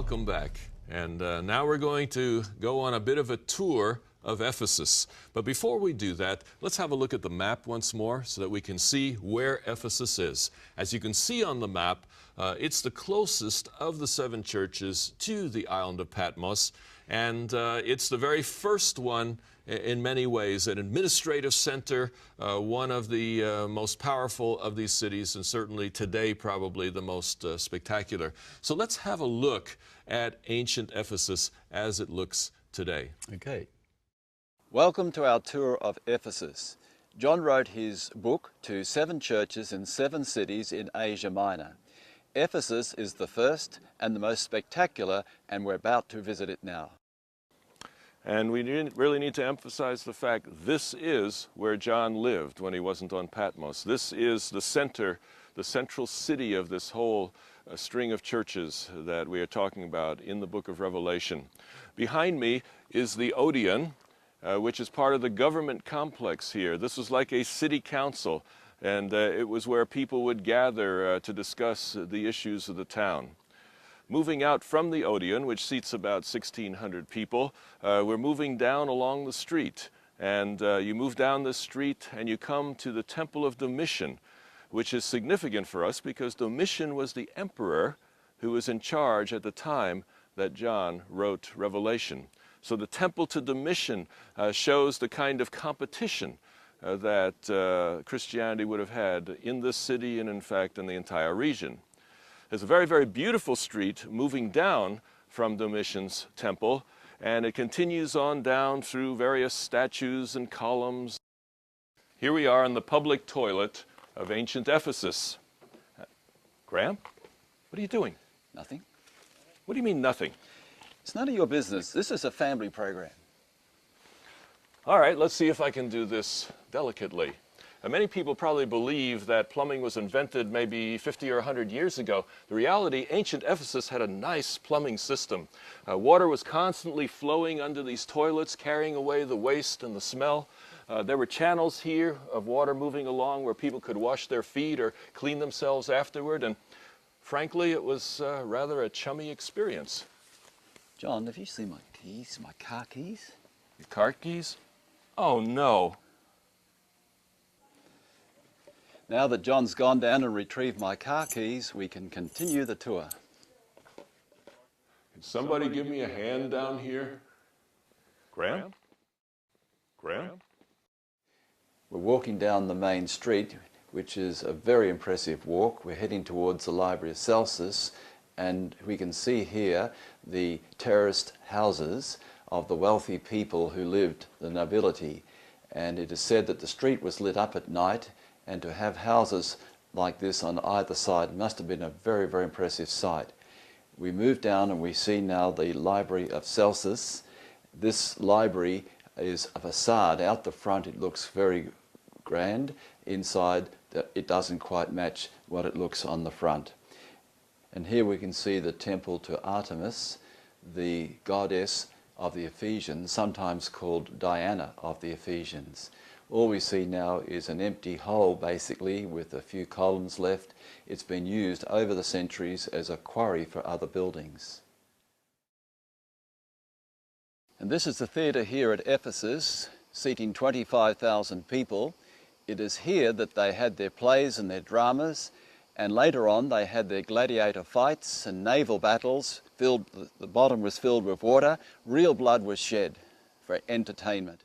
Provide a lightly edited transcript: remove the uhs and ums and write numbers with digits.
welcome back. And now we're going to go on a bit of a tour of Ephesus. But before we do that, let's have a look at the map once more so that we can see where Ephesus is. As you can see on the map, it's the closest of the 7 churches to the island of Patmos, and it's the very first one in many ways, an administrative center, one of the most powerful of these cities, and certainly today probably the most spectacular. So let's have a look at ancient Ephesus as it looks today. Okay. Welcome to our tour of Ephesus. John wrote his book to 7 churches in 7 cities in Asia Minor. Ephesus is the first and the most spectacular, and we're about to visit it now. And we really need to emphasize the fact this is where John lived when he wasn't on Patmos. This is the center, the central city of this whole string of churches that we are talking about in the book of Revelation. Behind me is the Odeon, which is part of the government complex here. This was like a city council, and it was where people would gather to discuss the issues of the town. Moving out from the Odeon, which seats about 1,600 people, we're moving down along the street. And you move down this street and you come to the Temple of Domitian, which is significant for us because Domitian was the emperor who was in charge at the time that John wrote Revelation. So the temple to Domitian shows the kind of competition that Christianity would have had in this city and in fact in the entire region. There's a very, very beautiful street moving down from Domitian's temple, and it continues on down through various statues and columns. Here we are in the public toilet of ancient Ephesus. Graham, what are you doing? Nothing. What do you mean nothing? It's none of your business. This is a family program. All right, let's see if I can do this delicately. Many people probably believe that plumbing was invented maybe 50 or 100 years ago. The reality, ancient Ephesus had a nice plumbing system. Water was constantly flowing under these toilets, carrying away the waste and the smell. There were channels here of water moving along where people could wash their feet or clean themselves afterward, and frankly, it was rather a chummy experience. John, have you seen my keys, my car keys? Your car keys? Oh, no. Now that John's gone down and retrieved my car keys, we can continue the tour. Can somebody give me a hand down here? Graham? Graham? We're walking down the main street, which is a very impressive walk. We're heading towards the Library of Celsus, and we can see here the terraced houses of the wealthy people who lived, the nobility. And it is said that the street was lit up at night, and to have houses like this on either side must have been a very, very impressive sight. We move down and we see now the Library of Celsus. This library is a facade. Out the front it looks very grand. Inside it doesn't quite match what it looks on the front. And here we can see the temple to Artemis, the goddess of the Ephesians, sometimes called Diana of the Ephesians. All we see now is an empty hole, basically, with a few columns left. It's been used over the centuries as a quarry for other buildings. And this is the theatre here at Ephesus, seating 25,000 people. It is here that they had their plays and their dramas, and later on they had their gladiator fights and naval battles. The bottom was filled with water. Real blood was shed for entertainment.